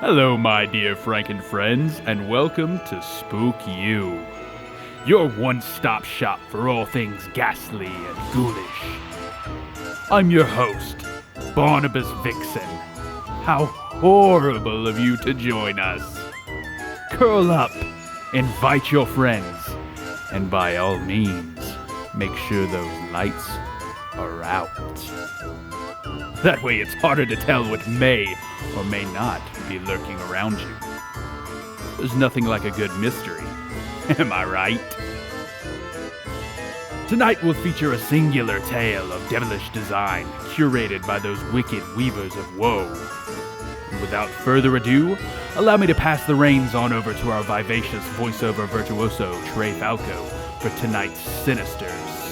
Hello, my dear Franken friends, and welcome to Spookyou, your one-stop shop for all things ghastly and ghoulish. I'm your host, Barnabas Vixen. How horrible of you to join us. Curl up, invite your friends, and by all means, make sure those lights are out. That way it's harder to tell what may or may not be lurking around you. There's nothing like a good mystery, am I right? Tonight will feature a singular tale of devilish design curated by those wicked weavers of woe. And without further ado, allow me to pass the reins on over to our vivacious voiceover virtuoso Trey Falco for tonight's sinister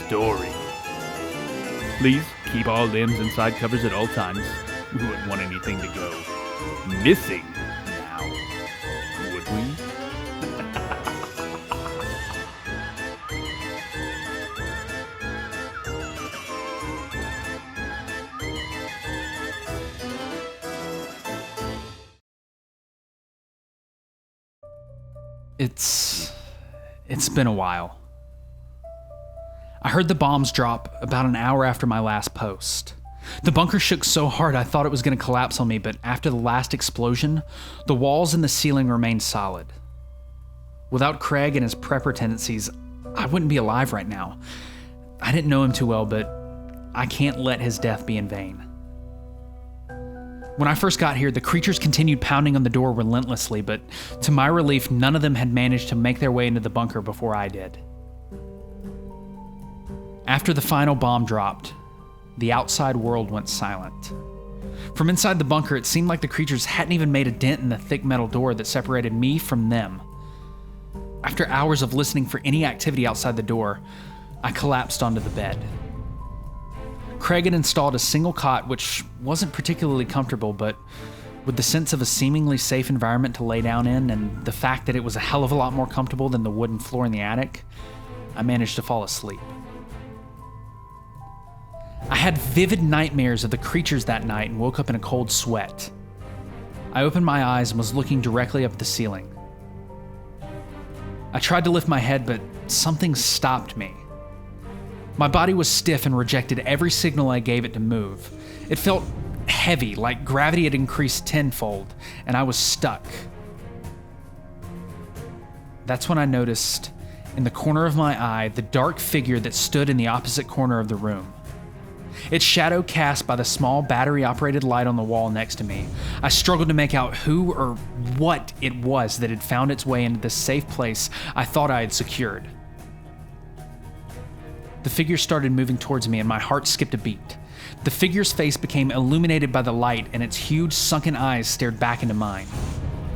story. Please keep all limbs and side covers at all times. We wouldn't want anything to go missing now, would we? It's been a while. I heard the bombs drop about an hour after my last post. The bunker shook so hard I thought it was going to collapse on me, but after the last explosion, the walls and the ceiling remained solid. Without Craig and his prepper tendencies, I wouldn't be alive right now. I didn't know him too well, but I can't let his death be in vain. When I first got here, the creatures continued pounding on the door relentlessly, but to my relief, none of them had managed to make their way into the bunker before I did. After the final bomb dropped, the outside world went silent. From inside the bunker, it seemed like the creatures hadn't even made a dent in the thick metal door that separated me from them. After hours of listening for any activity outside the door, I collapsed onto the bed. Craig had installed a single cot, which wasn't particularly comfortable, but with the sense of a seemingly safe environment to lay down in and the fact that it was a hell of a lot more comfortable than the wooden floor in the attic, I managed to fall asleep. I had vivid nightmares of the creatures that night and woke up in a cold sweat. I opened my eyes and was looking directly up at the ceiling. I tried to lift my head, but something stopped me. My body was stiff and rejected every signal I gave it to move. It felt heavy, like gravity had increased tenfold, and I was stuck. That's when I noticed, in the corner of my eye, the dark figure that stood in the opposite corner of the room. Its shadow cast by the small battery-operated light on the wall next to me. I struggled to make out who or what it was that had found its way into the safe place I thought I had secured. The figure started moving towards me and my heart skipped a beat. The figure's face became illuminated by the light and its huge sunken eyes stared back into mine.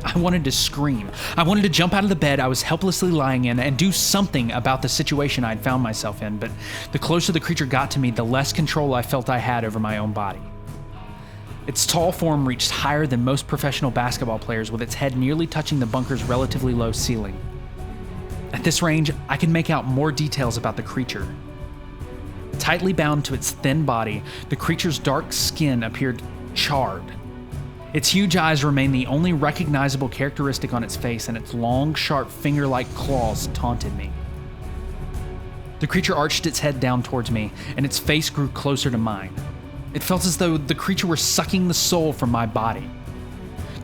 I wanted to scream. I wanted to jump out of the bed I was helplessly lying in and do something about the situation I'd found myself in, but the closer the creature got to me, the less control I felt I had over my own body. Its tall form reached higher than most professional basketball players, with its head nearly touching the bunker's relatively low ceiling. At this range, I could make out more details about the creature. Tightly bound to its thin body, the creature's dark skin appeared charred. Its huge eyes remained the only recognizable characteristic on its face, and its long, sharp, finger-like claws taunted me. The creature arched its head down towards me, and its face grew closer to mine. It felt as though the creature were sucking the soul from my body.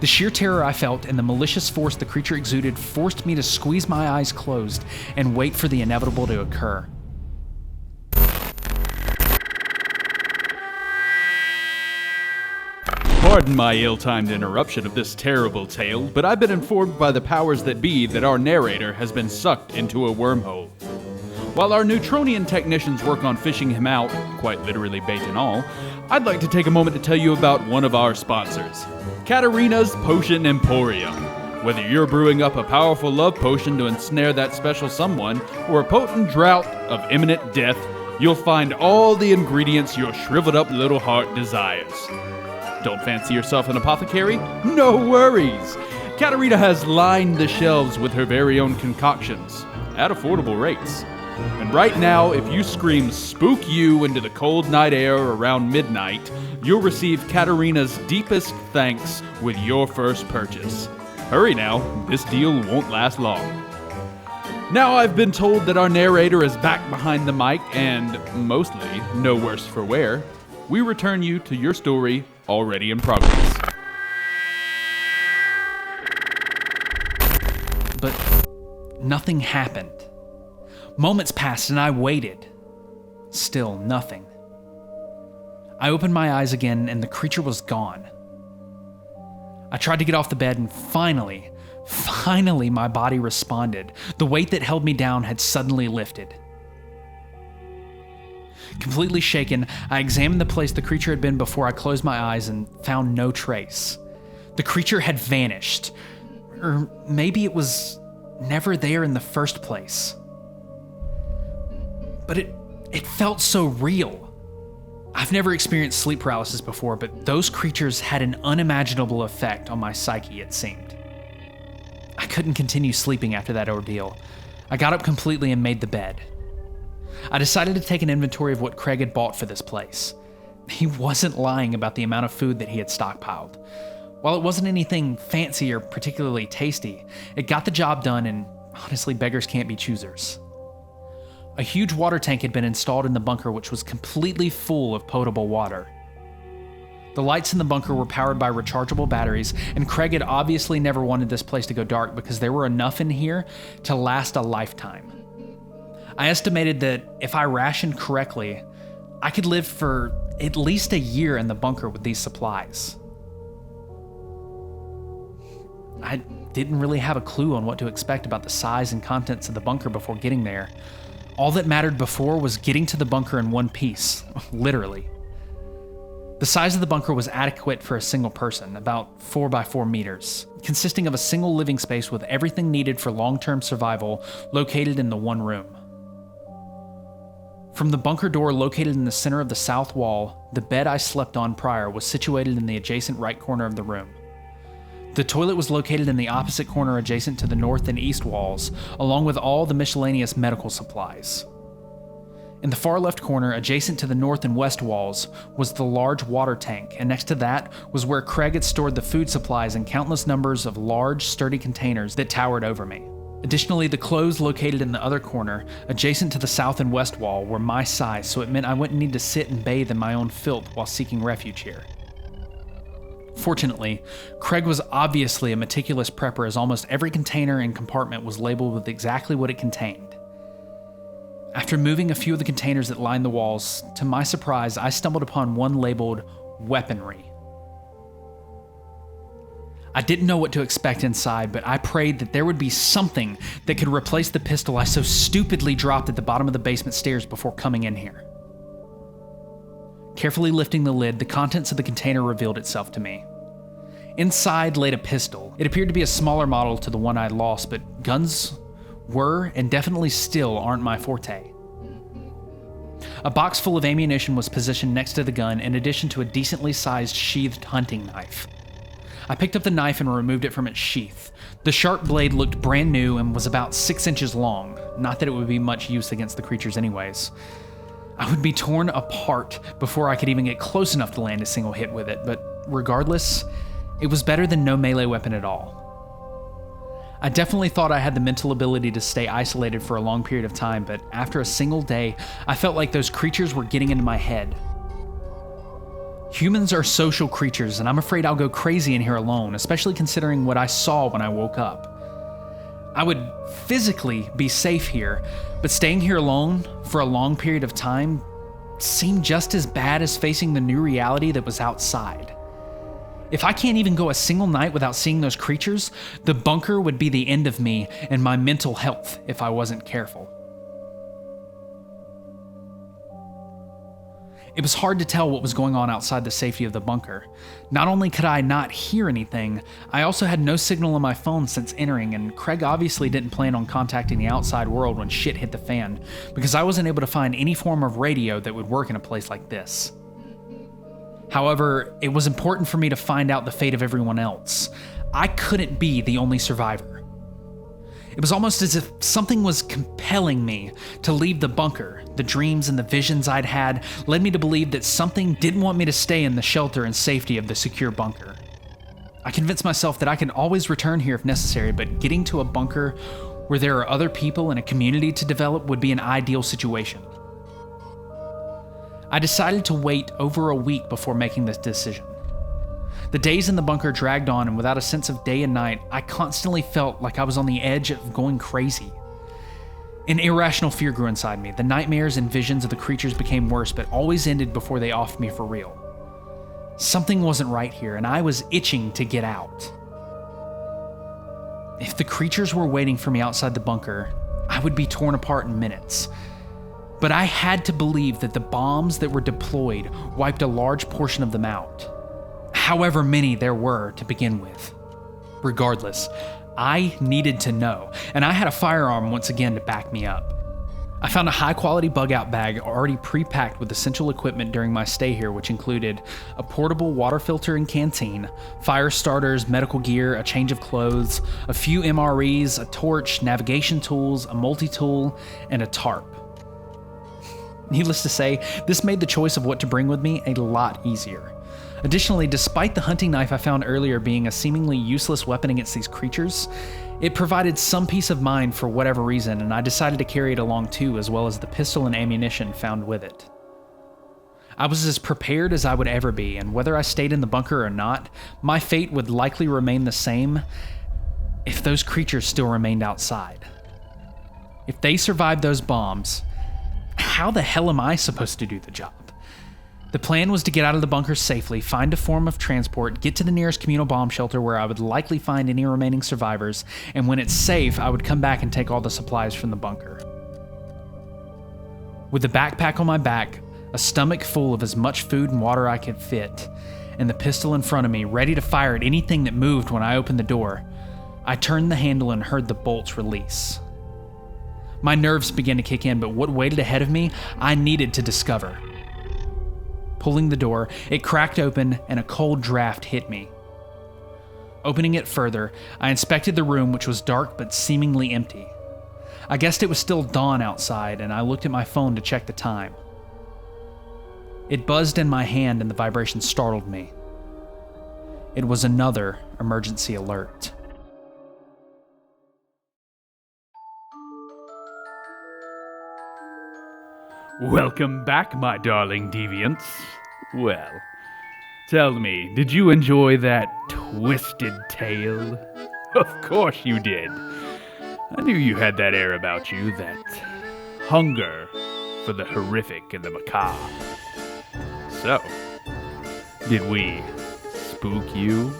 The sheer terror I felt and the malicious force the creature exuded forced me to squeeze my eyes closed and wait for the inevitable to occur. Pardon my ill-timed interruption of this terrible tale, but I've been informed by the powers that be that our narrator has been sucked into a wormhole. While our Neutronian technicians work on fishing him out, quite literally bait and all, I'd like to take a moment to tell you about one of our sponsors, Katarina's Potion Emporium. Whether you're brewing up a powerful love potion to ensnare that special someone, or a potent drought of imminent death, you'll find all the ingredients your shriveled up little heart desires. Don't fancy yourself an apothecary? No worries! Katarina has lined the shelves with her very own concoctions, at affordable rates. And right now, if you scream "Spook You" into the cold night air around midnight, you'll receive Katarina's deepest thanks with your first purchase. Hurry now, this deal won't last long. Now I've been told that our narrator is back behind the mic and, mostly, no worse for wear, we return you to your story already in progress. But nothing happened. Moments passed and I waited. Still nothing. I opened my eyes again and the creature was gone. I tried to get off the bed and finally my body responded. The weight that held me down had suddenly lifted. Completely shaken, I examined the place the creature had been before I closed my eyes and found no trace. The creature had vanished. Or maybe it was never there in the first place. But it felt so real. I've never experienced sleep paralysis before, but those creatures had an unimaginable effect on my psyche, it seemed. I couldn't continue sleeping after that ordeal. I got up completely and made the bed. I decided to take an inventory of what Craig had bought for this place. He wasn't lying about the amount of food that he had stockpiled. While it wasn't anything fancy or particularly tasty, it got the job done, and honestly, beggars can't be choosers. A huge water tank had been installed in the bunker, which was completely full of potable water. The lights in the bunker were powered by rechargeable batteries, and Craig had obviously never wanted this place to go dark because there were enough in here to last a lifetime. I estimated that if I rationed correctly, I could live for at least a year in the bunker with these supplies. I didn't really have a clue on what to expect about the size and contents of the bunker before getting there. All that mattered before was getting to the bunker in one piece, literally. The size of the bunker was adequate for a single person, about 4 by 4 meters, consisting of a single living space with everything needed for long-term survival located in the one room. From the bunker door located in the center of the south wall, the bed I slept on prior was situated in the adjacent right corner of the room. The toilet was located in the opposite corner adjacent to the north and east walls, along with all the miscellaneous medical supplies. In the far left corner, adjacent to the north and west walls, was the large water tank, and next to that was where Craig had stored the food supplies in countless numbers of large, sturdy containers that towered over me. Additionally, the clothes located in the other corner, adjacent to the south and west wall, were my size, so it meant I wouldn't need to sit and bathe in my own filth while seeking refuge here. Fortunately, Craig was obviously a meticulous prepper, as almost every container and compartment was labeled with exactly what it contained. After moving a few of the containers that lined the walls, to my surprise, I stumbled upon one labeled weaponry. I didn't know what to expect inside, but I prayed that there would be something that could replace the pistol I so stupidly dropped at the bottom of the basement stairs before coming in here. Carefully lifting the lid, the contents of the container revealed itself to me. Inside laid a pistol. It appeared to be a smaller model to the one I lost, but guns were, and definitely still, aren't my forte. A box full of ammunition was positioned next to the gun, in addition to a decently sized sheathed hunting knife. I picked up the knife and removed it from its sheath. The sharp blade looked brand new and was about 6 inches long, not that it would be much use against the creatures anyways. I would be torn apart before I could even get close enough to land a single hit with it, but regardless, it was better than no melee weapon at all. I definitely thought I had the mental ability to stay isolated for a long period of time, but after a single day, I felt like those creatures were getting into my head. Humans are social creatures, and I'm afraid I'll go crazy in here alone, especially considering what I saw when I woke up. I would physically be safe here, but staying here alone for a long period of time seemed just as bad as facing the new reality that was outside. If I can't even go a single night without seeing those creatures, the bunker would be the end of me and my mental health if I wasn't careful. It was hard to tell what was going on outside the safety of the bunker. Not only could I not hear anything, I also had no signal on my phone since entering, and Craig obviously didn't plan on contacting the outside world when shit hit the fan, because I wasn't able to find any form of radio that would work in a place like this. However, it was important for me to find out the fate of everyone else. I couldn't be the only survivor. It It was almost as if something was compelling me to leave the bunker. The dreams and the visions I'd had led me to believe that something didn't want me to stay in the shelter and safety of the secure bunker. I convinced myself that I could always return here if necessary, but getting to a bunker where there are other people and a community to develop would be an ideal situation. I decided to wait over a week before making this decision. The days in the bunker dragged on, and without a sense of day and night, I constantly felt like I was on the edge of going crazy. An irrational fear grew inside me. The nightmares and visions of the creatures became worse, but always ended before they offed me for real. Something wasn't right here, and I was itching to get out. If the creatures were waiting for me outside the bunker, I would be torn apart in minutes. But I had to believe that the bombs that were deployed wiped a large portion of them out. However many there were to begin with. Regardless, I needed to know, and I had a firearm once again to back me up. I found a high-quality bug-out bag already pre-packed with essential equipment during my stay here, which included a portable water filter and canteen, fire starters, medical gear, a change of clothes, a few MREs, a torch, navigation tools, a multi-tool, and a tarp. Needless to say, this made the choice of what to bring with me a lot easier. Additionally, despite the hunting knife I found earlier being a seemingly useless weapon against these creatures, it provided some peace of mind for whatever reason, and I decided to carry it along too, as well as the pistol and ammunition found with it. I was as prepared as I would ever be, and whether I stayed in the bunker or not, my fate would likely remain the same if those creatures still remained outside. If they survived those bombs, how the hell am I supposed to do the job? The plan was to get out of the bunker safely, find a form of transport, get to the nearest communal bomb shelter where I would likely find any remaining survivors, and when it's safe, I would come back and take all the supplies from the bunker. With the backpack on my back, a stomach full of as much food and water I could fit, and the pistol in front of me, ready to fire at anything that moved when I opened the door, I turned the handle and heard the bolts release. My nerves began to kick in, but what waited ahead of me, I needed to discover. Pulling the door, it cracked open and a cold draft hit me. Opening it further, I inspected the room, which was dark but seemingly empty. I guessed it was still dawn outside, and I looked at my phone to check the time. It buzzed in my hand and the vibration startled me. It was another emergency alert. Welcome back, my darling deviants. Well, tell me, did you enjoy that twisted tale? Of course you did. I knew you had that air about you, that hunger for the horrific and the macabre. So, did we spook you?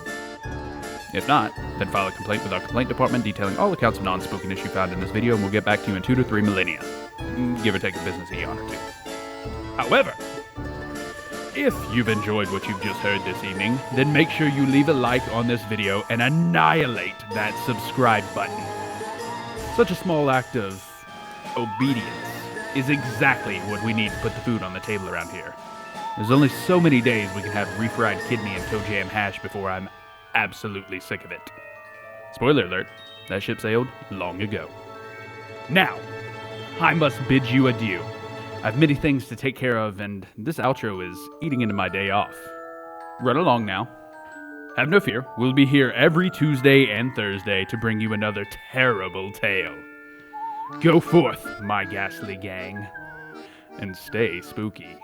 If not, then file a complaint with our complaint department detailing all accounts of non-spookiness you found in this video, and we'll get back to you in 2 to 3 millennia. Give or take a business eon or two. However, if you've enjoyed what you've just heard this evening, then make sure you leave a like on this video and annihilate that subscribe button. Such a small act of obedience is exactly what we need to put the food on the table around here. There's only so many days we can have refried kidney and toe jam hash before I'm absolutely sick of it. Spoiler alert, that ship sailed long ago. Now, I must bid you adieu. I've many things to take care of, and this outro is eating into my day off. Run along now. Have no fear, we'll be here every Tuesday and Thursday to bring you another terrible tale. Go forth, my ghastly gang, and stay spooky.